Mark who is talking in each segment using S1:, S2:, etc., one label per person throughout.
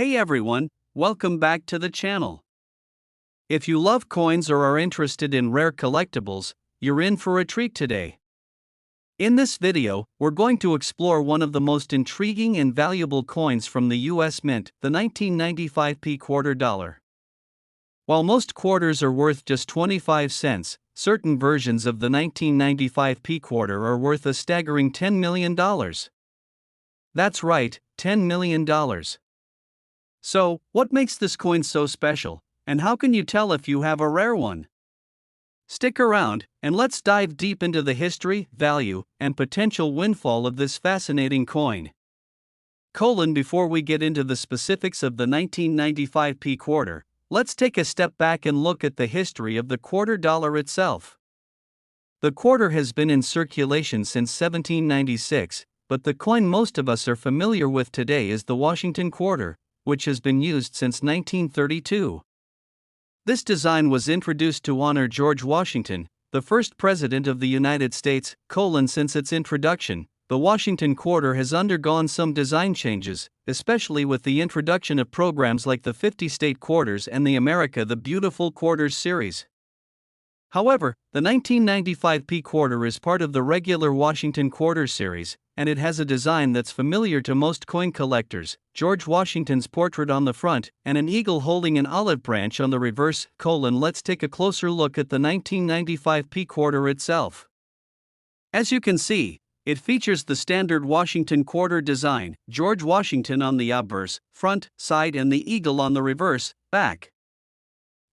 S1: Hey everyone, welcome back to the channel. If you love coins or are interested in rare collectibles, you're in for a treat today. In this video, we're going to explore one of the most intriguing and valuable coins from the US Mint, the 1995p quarter dollar. While most quarters are worth just 25 cents, certain versions of the 1995p quarter are worth a staggering $10 million. That's right, $10 million. So, what makes this coin so special, and how can you tell if you have a rare one? Stick around, and let's dive deep into the history, value, and potential windfall of this fascinating coin. Before we get into the specifics of the 1995p quarter, let's take a step back and look at the history of the quarter dollar itself. The quarter has been in circulation since 1796, but the coin most of us are familiar with today is the Washington quarter, which has been used since 1932. This design was introduced to honor George Washington, the first president of the United States. Since its introduction, the Washington quarter has undergone some design changes, especially with the introduction of programs like the 50-state quarters and the America the Beautiful Quarters series. However, the 1995p quarter is part of the regular Washington quarter series, and it has a design that's familiar to most coin collectors: George Washington's portrait on the front and an eagle holding an olive branch on the reverse. Let's take a closer look at the 1995p quarter itself. As you can see, it features the standard Washington quarter design: George Washington on the obverse, front, side, and the eagle on the reverse, back.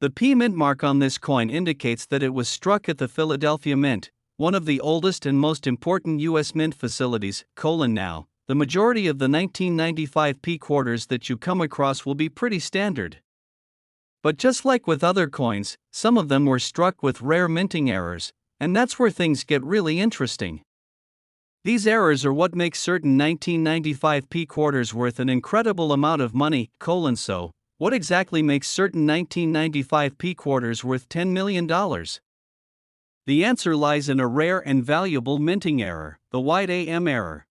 S1: The P Mint mark on this coin indicates that it was struck at the Philadelphia Mint, one of the oldest and most important U.S. mint facilities. Now, the majority of the 1995p quarters that you come across will be pretty standard. But just like with other coins, some of them were struck with rare minting errors, and that's where things get really interesting. These errors are what makes certain 1995p quarters worth an incredible amount of money. So, what exactly makes certain 1995p quarters worth $10 million? The answer lies in a rare and valuable minting error, the white AM error.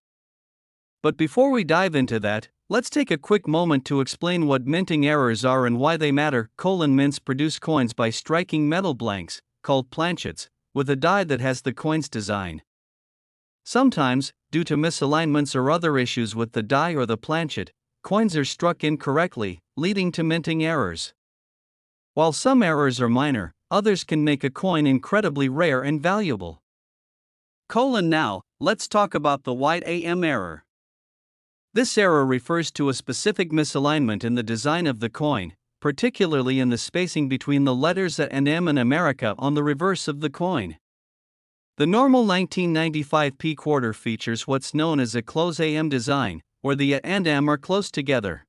S1: But before we dive into that, let's take a quick moment to explain what minting errors are and why they matter. Mints produce coins by striking metal blanks, called planchets, with a die that has the coin's design. Sometimes, due to misalignments or other issues with the die or the planchet, coins are struck incorrectly, leading to minting errors. While some errors are minor, others can make a coin incredibly rare and valuable. Now, let's talk about the white AM error. This error refers to a specific misalignment in the design of the coin, particularly in the spacing between the letters A and M in America on the reverse of the coin. The normal 1995p quarter features what's known as a close AM design, where the A and M are close together.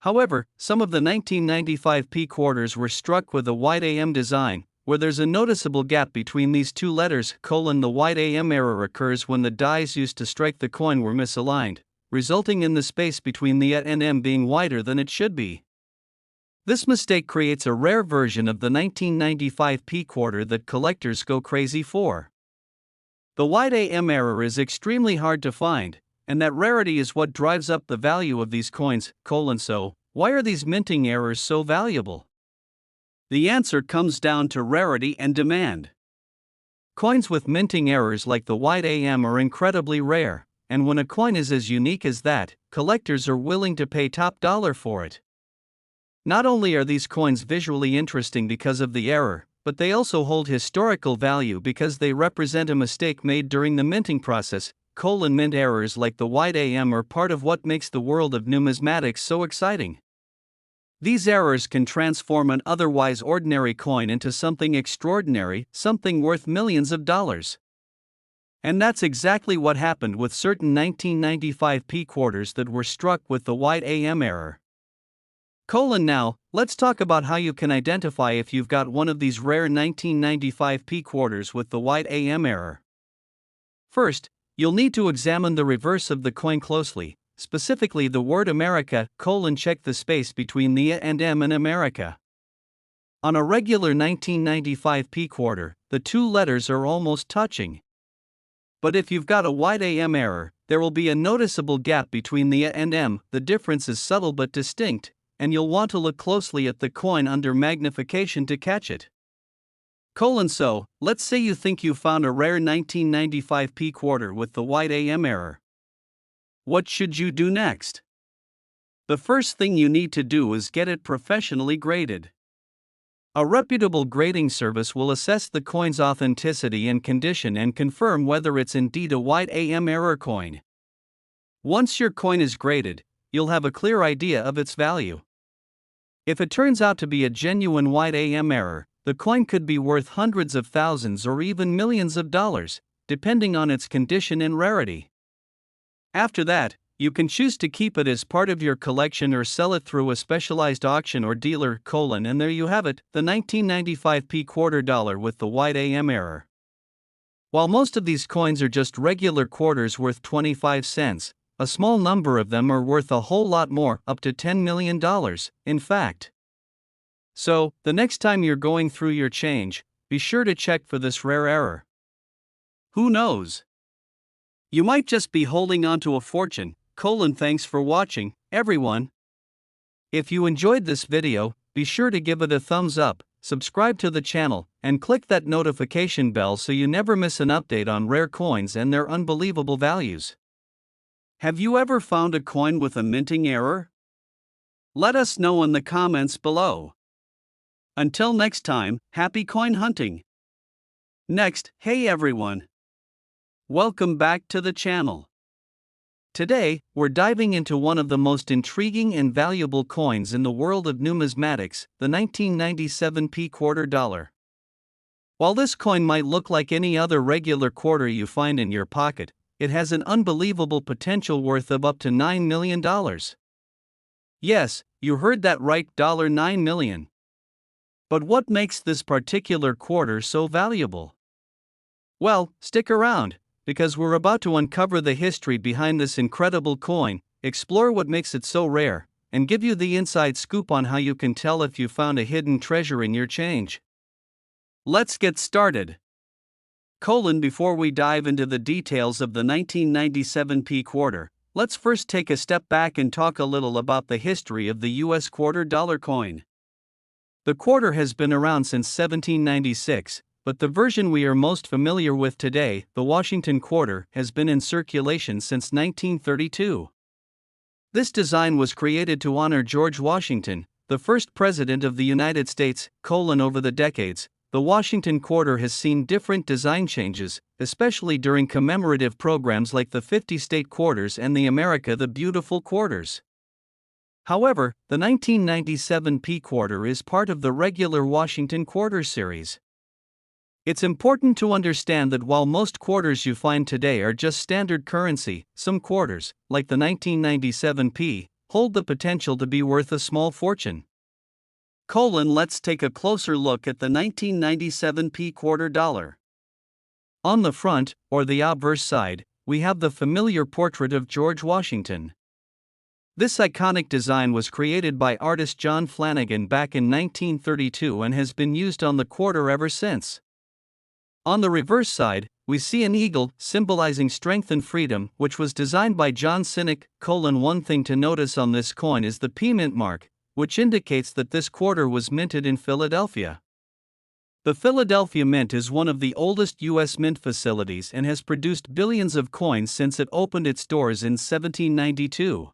S1: However, some of the 1995p quarters were struck with a white AM design, where there's a noticeable gap between these two letters. The white AM error occurs when the dies used to strike the coin were misaligned, resulting in the space between the A and M being wider than it should be. This mistake creates a rare version of the 1995p quarter that collectors go crazy for. The white AM error is extremely hard to find, and that rarity is what drives up the value of these coins. So, why are these minting errors so valuable? The answer comes down to rarity and demand. Coins with minting errors like the white AM are incredibly rare, and when a coin is as unique as that, collectors are willing to pay top dollar for it. Not only are these coins visually interesting because of the error, but they also hold historical value because they represent a mistake made during the minting process. Mint errors like the white AM are part of what makes the world of numismatics so exciting. These errors can transform an otherwise ordinary coin into something extraordinary, something worth millions of dollars. And that's exactly what happened with certain 1995p quarters that were struck with the white AM error. Now, let's talk about how you can identify if you've got one of these rare 1995p quarters with the white AM error. First, you'll need to examine the reverse of the coin closely, specifically the word America. Check the space between the A and M in America. On a regular 1995p quarter, the two letters are almost touching. But if you've got a wide AM error, there will be a noticeable gap between the A and M. The difference is subtle but distinct, and you'll want to look closely at the coin under magnification to catch it. So, let's say you think you found a rare 1995p quarter with the wide AM error. What should you do next? The first thing you need to do is get it professionally graded. A reputable grading service will assess the coin's authenticity and condition and confirm whether it's indeed a wide AM error coin. Once your coin is graded, you'll have a clear idea of its value. If it turns out to be a genuine wide AM error, the coin could be worth hundreds of thousands or even millions of dollars, depending on its condition and rarity. After that, you can choose to keep it as part of your collection or sell it through a specialized auction or dealer, and there you have it, the 1995p quarter dollar with the wide AM error. While most of these coins are just regular quarters worth 25 cents, a small number of them are worth a whole lot more, up to $10 million, in fact. So, the next time you're going through your change, be sure to check for this rare error. Who knows? You might just be holding on to a fortune. Thanks for watching, everyone. If you enjoyed this video, be sure to give it a thumbs up, subscribe to the channel, and click that notification bell so you never miss an update on rare coins and their unbelievable values. Have you ever found a coin with a minting error? Let us know in the comments below. Until next time, happy coin hunting. Next, hey everyone. Welcome back to the channel. Today, we're diving into one of the most intriguing and valuable coins in the world of numismatics, the 1997p quarter dollar. While this coin might look like any other regular quarter you find in your pocket, it has an unbelievable potential worth of up to $9 million. Yes, you heard that right, $9 million. But what makes this particular quarter so valuable? Well, stick around, because we're about to uncover the history behind this incredible coin, explore what makes it so rare, and give you the inside scoop on how you can tell if you found a hidden treasure in your change. Let's get started. Before we dive into the details of the 1997p quarter, let's first take a step back and talk a little about the history of the US quarter dollar coin. The quarter has been around since 1796, but the version we are most familiar with today, the Washington quarter, has been in circulation since 1932. This design was created to honor George Washington, the first president of the United States. Over the decades, the Washington quarter has seen different design changes, especially during commemorative programs like the 50-state quarters and the America the Beautiful quarters. However, the 1997p quarter is part of the regular Washington quarter series. It's important to understand that while most quarters you find today are just standard currency, some quarters, like the 1997p, hold the potential to be worth a small fortune. Let's take a closer look at the 1997p quarter dollar. On the front, or the obverse side, we have the familiar portrait of George Washington. This iconic design was created by artist John Flanagan back in 1932 and has been used on the quarter ever since. On the reverse side, we see an eagle, symbolizing strength and freedom, which was designed by John Sinek. One thing to notice on this coin is the P mint mark, which indicates that this quarter was minted in Philadelphia. The Philadelphia Mint is one of the oldest U.S. mint facilities and has produced billions of coins since it opened its doors in 1792.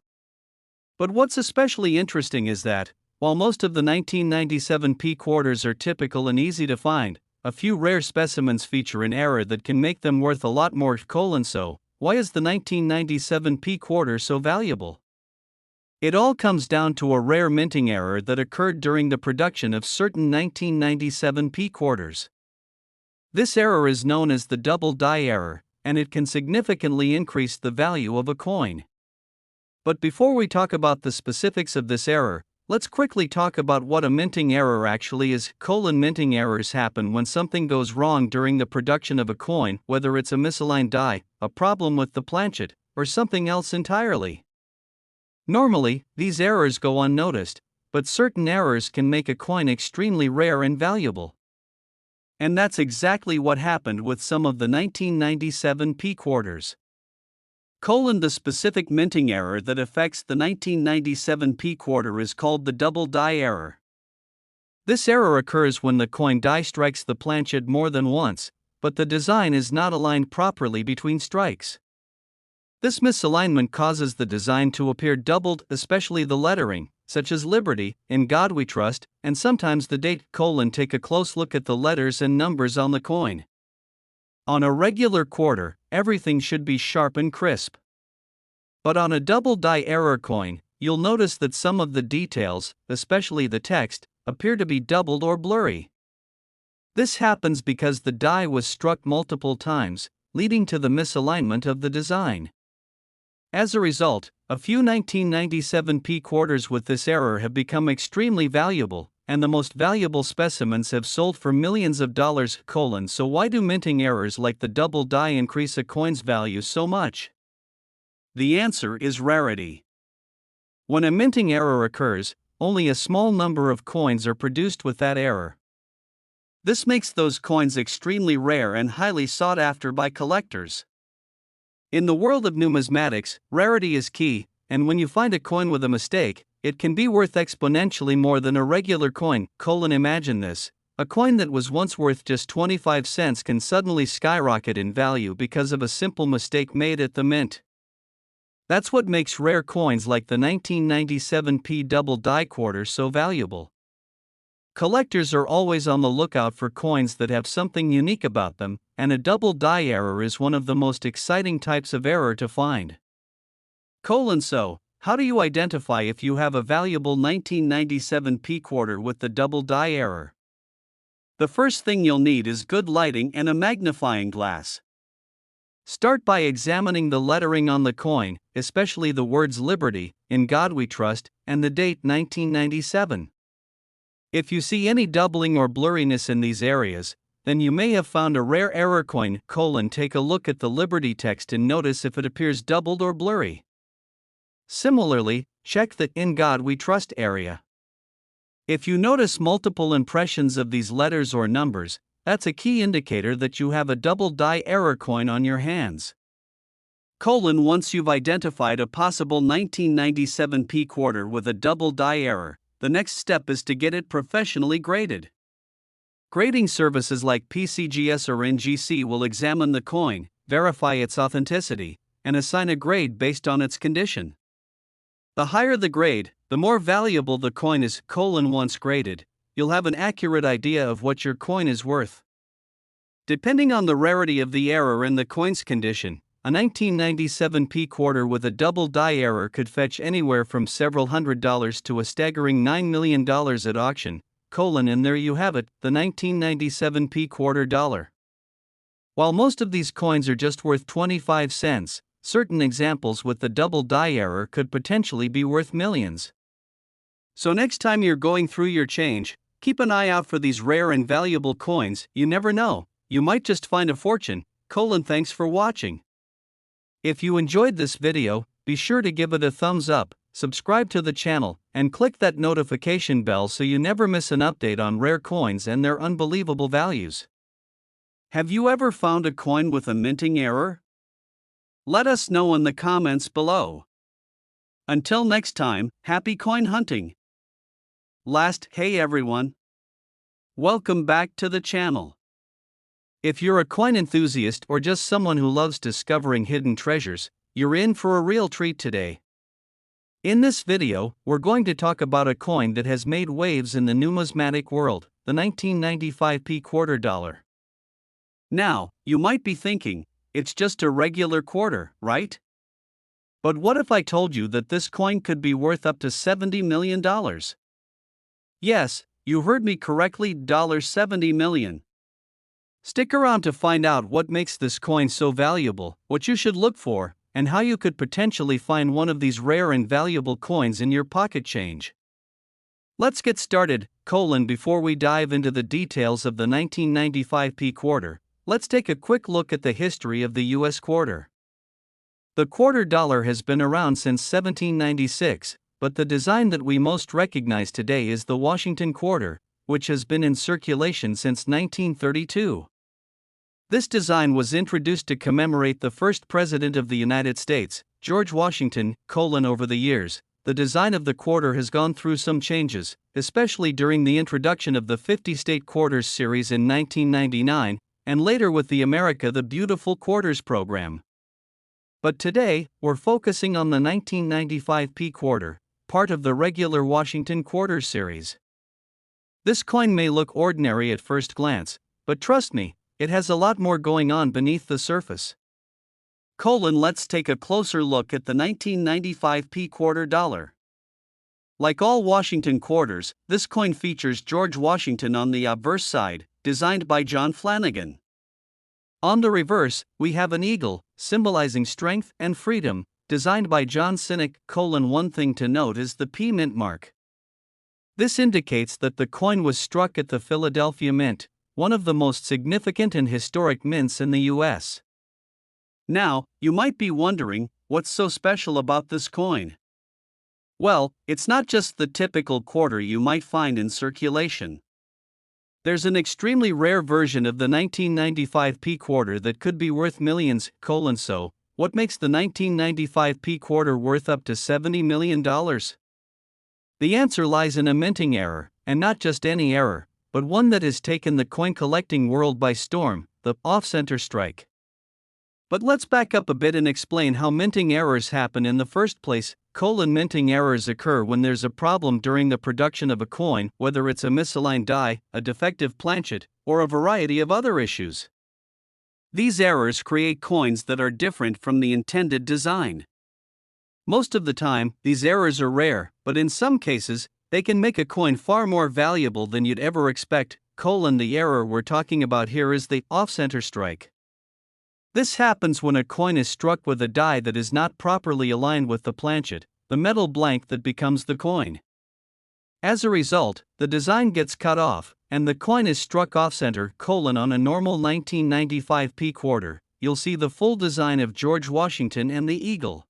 S1: But what's especially interesting is that, while most of the 1997p quarters are typical and easy to find, a few rare specimens feature an error that can make them worth a lot more. So, why is the 1997p quarter so valuable? It all comes down to a rare minting error that occurred during the production of certain 1997p quarters. This error is known as the double die error, and it can significantly increase the value of a coin. But before we talk about the specifics of this error, let's quickly talk about what a minting error actually is. Minting errors happen when something goes wrong during the production of a coin, whether it's a misaligned die, a problem with the planchet, or something else entirely. Normally, these errors go unnoticed, but certain errors can make a coin extremely rare and valuable. And that's exactly what happened with some of the 1997 P quarters. The specific minting error that affects the 1997 P quarter is called the double die error. This error occurs when the coin die strikes the planchet more than once, but the design is not aligned properly between strikes. This misalignment causes the design to appear doubled, especially the lettering, such as Liberty, In God We Trust, and sometimes the date. Take a close look at the letters and numbers on the coin. On a regular quarter, everything should be sharp and crisp. But on a double die error coin, you'll notice that some of the details, especially the text, appear to be doubled or blurry. This happens because the die was struck multiple times, leading to the misalignment of the design. As a result, a few 1997 P quarters with this error have become extremely valuable, and the most valuable specimens have sold for millions of dollars. So why do minting errors like the double die increase a coin's value so much? The answer is rarity. When a minting error occurs, only a small number of coins are produced with that error. This makes those coins extremely rare and highly sought after by collectors. In the world of numismatics, rarity is key, and when you find a coin with a mistake, it can be worth exponentially more than a regular coin. Imagine this: a coin that was once worth just 25 cents can suddenly skyrocket in value because of a simple mistake made at the mint. That's what makes rare coins like the 1997 P double die quarter so valuable. Collectors are always on the lookout for coins that have something unique about them, and a double die error is one of the most exciting types of error to find. So, how do you identify if you have a valuable 1997 P quarter with the double die error? The first thing you'll need is good lighting and a magnifying glass. Start by examining the lettering on the coin, especially the words Liberty, In God We Trust, and the date 1997. If you see any doubling or blurriness in these areas, then you may have found a rare error coin. Take a look at the Liberty text and notice if it appears doubled or blurry. Similarly, check the In God We Trust area. If you notice multiple impressions of these letters or numbers, that's a key indicator that you have a double die error coin on your hands. Once you've identified a possible 1997 P quarter with a double die error, the next step is to get it professionally graded. Grading services like PCGS or NGC will examine the coin, verify its authenticity, and assign a grade based on its condition. The higher the grade, the more valuable the coin is. Once graded, you'll have an accurate idea of what your coin is worth. Depending on the rarity of the error and the coin's condition, a 1997 P quarter with a double die error could fetch anywhere from several $100s to a staggering $9 million at auction. And there you have it, the 1997 P quarter dollar. While most of these coins are just worth 25 cents, certain examples with the double die error could potentially be worth millions. So next time you're going through your change, keep an eye out for these rare and valuable coins. You never know, you might just find a fortune. Thanks for watching. If you enjoyed this video, be sure to give it a thumbs up, subscribe to the channel, and click that notification bell so you never miss an update on rare coins and their unbelievable values. Have you ever found a coin with a minting error? Let us know in the comments below. Until next time, happy coin hunting! Hey everyone! Welcome back to the channel. If you're a coin enthusiast or just someone who loves discovering hidden treasures, you're in for a real treat today. In this video, we're going to talk about a coin that has made waves in the numismatic world, the 1995 P quarter dollar. Now, you might be thinking, it's just a regular quarter, right? But what if I told you that this coin could be worth up to $70 million? Yes, you heard me correctly, $70 million. Stick around to find out what makes this coin so valuable, what you should look for, and how you could potentially find one of these rare and valuable coins in your pocket change. Let's get started. Before we dive into the details of the 1995 P quarter, let's take a quick look at the history of the US quarter. The quarter dollar has been around since 1796, but the design that we most recognize today is the Washington quarter, which has been in circulation since 1932. This design was introduced to commemorate the first President of the United States, George Washington. Over the years, the design of the quarter has gone through some changes, especially during the introduction of the 50-state quarters series in 1999, and later with the America the Beautiful Quarters program. But today, we're focusing on the 1995 P quarter, part of the regular Washington Quarters series. This coin may look ordinary at first glance, but trust me, it has a lot more going on beneath the surface. Let's take a closer look at the 1995 P quarter dollar. Like all Washington quarters, this coin features George Washington on the obverse side, designed by John Flanagan. On the reverse, we have an eagle, symbolizing strength and freedom, designed by John Sinek. One thing to note is the P mint mark. This indicates that the coin was struck at the Philadelphia Mint, one of the most significant and historic mints in the U.S. Now, you might be wondering, what's so special about this coin? Well, it's not just the typical quarter you might find in circulation. There's an extremely rare version of the 1995 P quarter that could be worth millions. So, what makes the 1995 P quarter worth up to $70 million? The answer lies in a minting error, and not just any error, but one that has taken the coin collecting world by storm: the off-center strike. But let's back up a bit and explain how minting errors happen in the first place. Minting errors occur when there's a problem during the production of a coin, whether it's a misaligned die, a defective planchet, or a variety of other issues. These errors create coins that are different from the intended design. Most of the time, these errors are rare, but in some cases, they can make a coin far more valuable than you'd ever expect. The error we're talking about here is the off-center strike. This happens when a coin is struck with a die that is not properly aligned with the planchet, the metal blank that becomes the coin. As a result, the design gets cut off, and the coin is struck off-center. On a normal 1995 P quarter, you'll see the full design of George Washington and the eagle.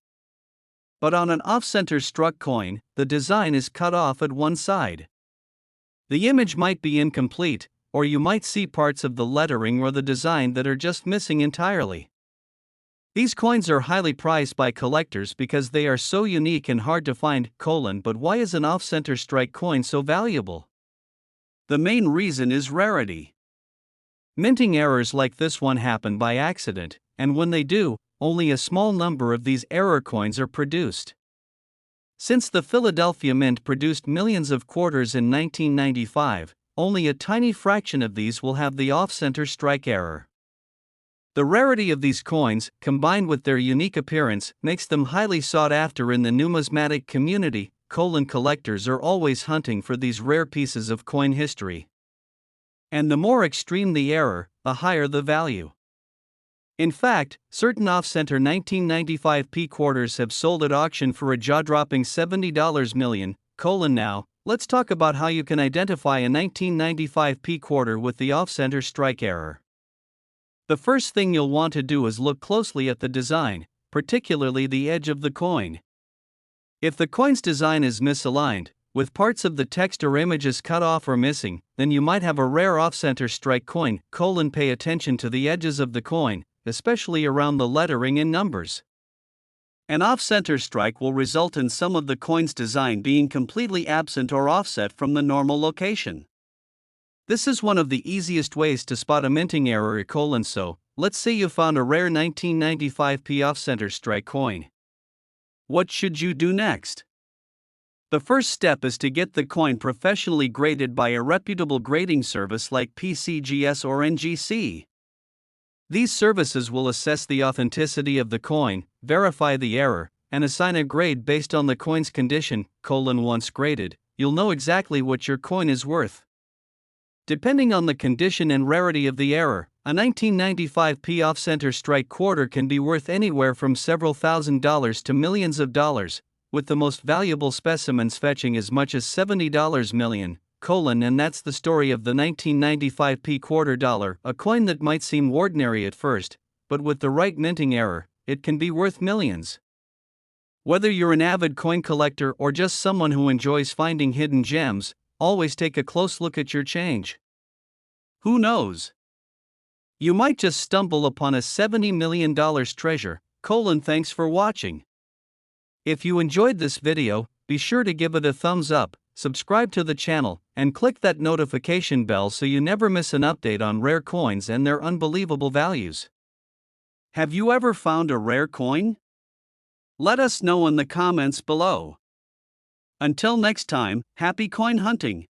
S1: But on an off-center struck coin, the design is cut off at one side. The image might be incomplete, or you might see parts of the lettering or the design that are just missing entirely. These coins are highly prized by collectors because they are so unique and hard to find. But why is an off-center strike coin so valuable? The main reason is rarity. Minting errors like this one happen by accident, and when they do, only a small number of these error coins are produced. Since the Philadelphia Mint produced millions of quarters in 1995, only a tiny fraction of these will have the off-center strike error. The rarity of these coins, combined with their unique appearance, makes them highly sought after in the numismatic community. Collectors are always hunting for these rare pieces of coin history. And the more extreme the error, the higher the value. In fact, certain off-center 1995 P quarters have sold at auction for a jaw-dropping $70 million. Now, let's talk about how you can identify a 1995 P quarter with the off-center strike error. The first thing you'll want to do is look closely at the design, particularly the edge of the coin. If the coin's design is misaligned, with parts of the text or images cut off or missing, then you might have a rare off-center strike coin. Pay attention to the edges of the coin, especially around the lettering and numbers. An off-center strike will result in some of the coin's design being completely absent or offset from the normal location. This is one of the easiest ways to spot a minting error. So, let's say you found a rare 1995 P off-center strike coin. What should you do next? The first step is to get the coin professionally graded by a reputable grading service like PCGS or NGC. These services will assess the authenticity of the coin, verify the error, and assign a grade based on the coin's condition. Once graded, you'll know exactly what your coin is worth. Depending on the condition and rarity of the error, a 1995 P off-center strike quarter can be worth anywhere from several $1,000s to millions of dollars, with the most valuable specimens fetching as much as $70 million. And that's the story of the 1995 P quarter dollar, a coin that might seem ordinary at first, but with the right minting error, it can be worth millions. Whether you're an avid coin collector or just someone who enjoys finding hidden gems, always take a close look at your change. Who knows? You might just stumble upon a $70 million treasure. Thanks for watching. If you enjoyed this video, be sure to give it a thumbs up, subscribe to the channel, and click that notification bell so you never miss an update on rare coins and their unbelievable values. Have you ever found a rare coin? Let us know in the comments below. Until next time, happy coin hunting!